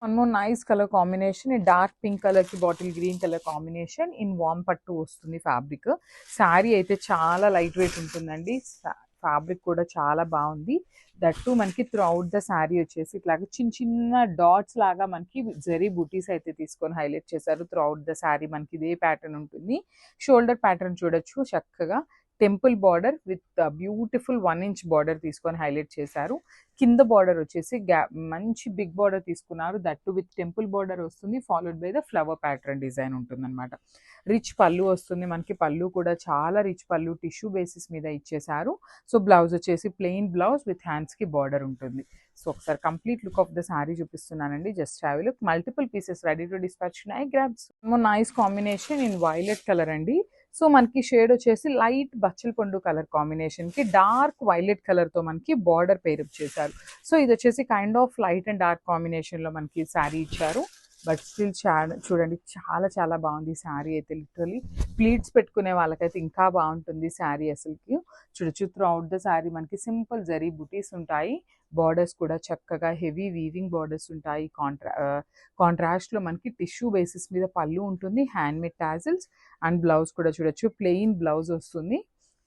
One more nice colour combination, dark pink colour కి bottle green colour combination in warm పట్టు వస్తుంది fabric. Sari అయితే చాలా లైట్ వెయిట్ ఉంటుందండి. ఫ్యాబ్రిక్ కూడా చాలా బాగుంది. దట్టు మనకి త్రూ అవుట్ ద శారీ వచ్చేసి ఇట్లాగా చిన్న చిన్న డాట్స్ లాగా మనకి జరీ బూటీస్ అయితే తీసుకొని హైలైట్ చేశారు. త్రూ అవుట్ ద శారీ మనకి ఇదే ప్యాటర్న్ ఉంటుంది. షోల్డర్ ప్యాటర్న్ చూడొచ్చు, చక్కగా temple border with beautiful 1 inch border తీసుకొని హైలైట్ చేశారు. కింద బార్డర్ వచ్చేసి మంచి బిగ్ బార్డర్ తీసుకున్నారు. దట్టు విత్ టెంపుల్ బార్డర్ వస్తుంది, followed by the flower pattern design ఉంటుంది అనమాట. రిచ్ పళ్ళు వస్తుంది మనకి. పళ్ళు కూడా చాలా రిచ్ పళ్ళు, టిష్యూ బేసిస్ మీద ఇచ్చేసారు. సో బ్లౌజ్ వచ్చేసి ప్లెయిన్ బ్లౌజ్ విత్ హ్యాండ్స్ కి బార్డర్ ఉంటుంది. సో ఒకసారి complete look of the sari చూపిస్తున్నానండి. Just have a look. Multiple pieces ready to dispatch. Grabs nice combination in violet colour అండి. సో మనకి షేడ్ వచ్చేసి లైట్ బచ్చల పండు కలర్ కాంబినేషన్ కి డార్క్ వైలెట్ కలర్ తో మనకి బార్డర్ పేరప్ చేశారు. సో ఇది వచ్చేసి kind of light and dark combination లో మనకి శారీ ఇచ్చారు. బట్ స్టిల్ చూడండి, చాలా చాలా బాగుంది శారీ అయితే. లిటరలీ ప్లీట్స్ పెట్టుకునే వాళ్ళకైతే ఇంకా బాగుంటుంది శారీ. అసలుకి చూడొచ్చు, త్రూ అవుట్ ద శారీ మనకి సింపుల్ జరీ బుటీస్ ఉంటాయి. బార్డర్స్ కూడా చక్కగా హెవీ వీవింగ్ బార్డర్స్ ఉంటాయి. కాంట్రాస్ట్లో మనకి టిష్యూ బేసిస్ మీద పళ్ళు ఉంటుంది, hand made tassels. And blouse కూడా చూడొచ్చు, ప్లెయిన్ బ్లౌజ్ వస్తుంది.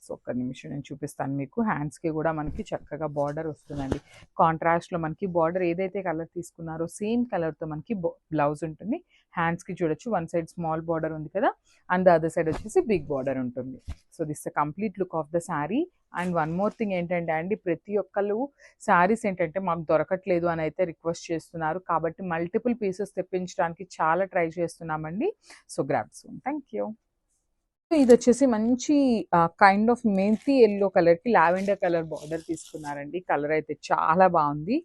సో ఒక్క నిమిషం నేను చూపిస్తాను మీకు. హ్యాండ్స్కి కూడా మనకి చక్కగా బార్డర్ వస్తుందండి. కాంట్రాస్ట్లో మనకి బార్డర్ ఏదైతే కలర్ తీసుకున్నారో సేమ్ కలర్తో మనకి బ్లౌజ్ ఉంటుంది. హ్యాండ్స్కి చూడొచ్చు, వన్ సైడ్ స్మాల్ బార్డర్ ఉంది కదా, అండ్ ద అదర్ సైడ్ వచ్చేసి బిగ్ బార్డర్ ఉంటుంది. So this the complete look of the sari. And one more thing ఏంటంటే అండి, ప్రతి ఒక్కళ్ళు శారీస్ ఏంటంటే మాకు దొరకట్లేదు అని అయితే రిక్వెస్ట్ చేస్తున్నారు. కాబట్టి మల్టిపుల్ పీసెస్ తెప్పించడానికి చాలా ట్రై చేస్తున్నామండి. So grab soon. Thank you. ఇది వచ్చేసి మంచి కైండ్ ఆఫ్ మెంతి ఎల్లో కలర్ కి లావెండర్ కలర్ బార్డర్ తీసుకున్నారండి. కలర్ అయితే చాలా బాగుంది.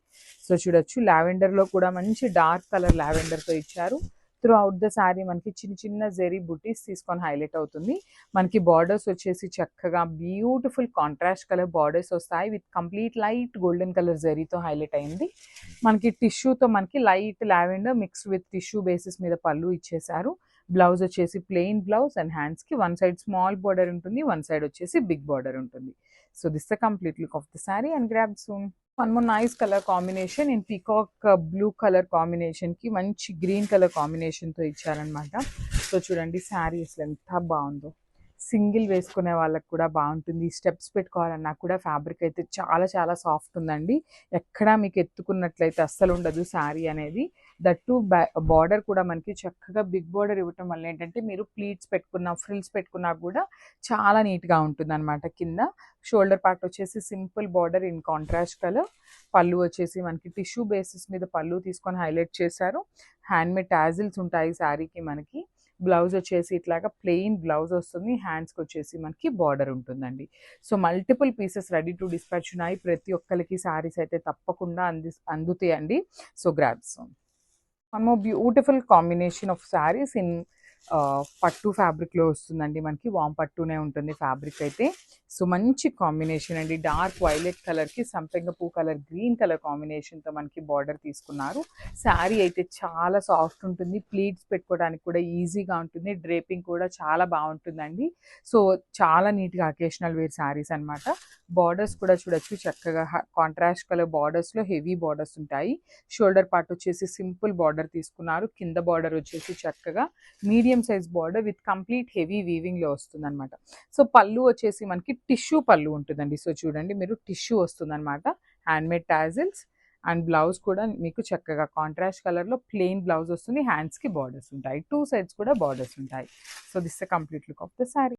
సో చూడొచ్చు, లావెండర్ లో కూడా మంచి డార్క్ కలర్ లావెండర్ తో ఇచ్చారు. త్రూ అవుట్ ద శారీ మనకి చిన్న చిన్న జెరీ బుటీస్ తీసుకొని హైలైట్ అవుతుంది. మనకి బార్డర్స్ వచ్చేసి చక్కగా బ్యూటిఫుల్ కాంట్రాస్ట్ కలర్ బార్డర్స్ వస్తాయి with complete light golden colour జెరీతో హైలైట్ అయింది. మనకి టిష్యూతో మనకి light lavender mix with tissue basis మీద పళ్ళు ఇచ్చేసారు. బ్లౌజ్ వచ్చేసి ప్లెయిన్ బ్లౌజ్ అండ్ హ్యాండ్స్ కి వన్ సైడ్ స్మాల్ బార్డర్ ఉంటుంది, వన్ సైడ్ వచ్చేసి బిగ్ బార్డర్ ఉంటుంది. So this the complete look of the sari. And grab soon. One more nice colour combination in peacock blue colour combination కి మంచి green colour combination తో ఇచ్చారనమాట. So చూడండి, శారీ అసలు ఎంత బాగుందో. సింగిల్ వేసుకునే వాళ్ళకి కూడా బాగుంటుంది. స్టెప్స్ పెట్టుకోవాలన్నా కూడా ఫ్యాబ్రిక్ అయితే చాలా చాలా సాఫ్ట్ ఉందండి. ఎక్కడా మీకు ఎత్తుకున్నట్లయితే అస్సలు ఉండదు శారీ అనేది. దట్టు బార్డర్ కూడా మనకి చక్కగా బిగ్ బార్డర్ ఇవ్వటం వల్ల ఏంటంటే మీరు ప్లీట్స్ పెట్టుకున్నా, ఫ్రిల్స్ పెట్టుకున్నా కూడా చాలా నీట్గా ఉంటుంది అనమాట. కింద షోల్డర్ పార్ట్ వచ్చేసి simple border in contrast colour. పళ్ళు వచ్చేసి మనకి టిష్యూ బేసిస్ మీద పళ్ళు తీసుకొని హైలైట్ చేశారు. హ్యాండ్ మేడ్ టాజిల్స్ ఉంటాయి శారీకి మనకి. బ్లౌజ్ వచ్చేసి ఇట్లాగా ప్లెయిన్ బ్లౌజ్ వస్తుంది. హ్యాండ్స్కి వచ్చేసి మనకి బార్డర్ ఉంటుందండి. So multiple pieces ready to dispatch ఉన్నాయి. ప్రతి ఒక్కరికి శారీస్ అయితే తప్పకుండా అందుతాయండి. So grabs one more beautiful combination of saris in పట్టు ఫ్యాబ్రిక్లో వస్తుందండి. మనకి వామ్ పట్టునే ఉంటుంది ఫ్యాబ్రిక్ అయితే. సో మంచి కాంబినేషన్ అండి. డార్క్ వైలెట్ కలర్కి సంపెంగ పూ కలర్ గ్రీన్ కలర్ కాంబినేషన్తో మనకి బార్డర్ తీసుకున్నారు. శారీ అయితే చాలా సాఫ్ట్ ఉంటుంది. ప్లీట్స్ పెట్టుకోవడానికి కూడా ఈజీగా ఉంటుంది. డ్రేపింగ్ కూడా చాలా బాగుంటుందండి. సో చాలా నీట్గా అకేషనల్ వేర్ శారీస్ అనమాట. బార్డర్స్ కూడా చూడొచ్చు, చక్కగా కాంట్రాస్ట్ కలర్ బార్డర్స్లో హెవీ బార్డర్స్ ఉంటాయి. షోల్డర్ పార్ట్ వచ్చేసి సింపుల్ బార్డర్ తీసుకున్నారు. కింద బార్డర్ వచ్చేసి చక్కగా medium size border with complete heavy వీవింగ్లో వస్తుంది అనమాట. సో పళ్ళు వచ్చేసి మనకి టిష్యూ పళ్ళు ఉంటుందండి. సో చూడండి, మీరు టిష్యూ వస్తుంది అనమాట. Hand made tassels. And blouse కూడా మీకు చక్కగా కాంట్రాస్ట్ కలర్లో ప్లెయిన్ బ్లౌజ్ వస్తుంది. హ్యాండ్స్కి బార్డర్స్ ఉంటాయి, టూ సైడ్స్ కూడా బార్డర్స్ ఉంటాయి. So this the complete look of the sari.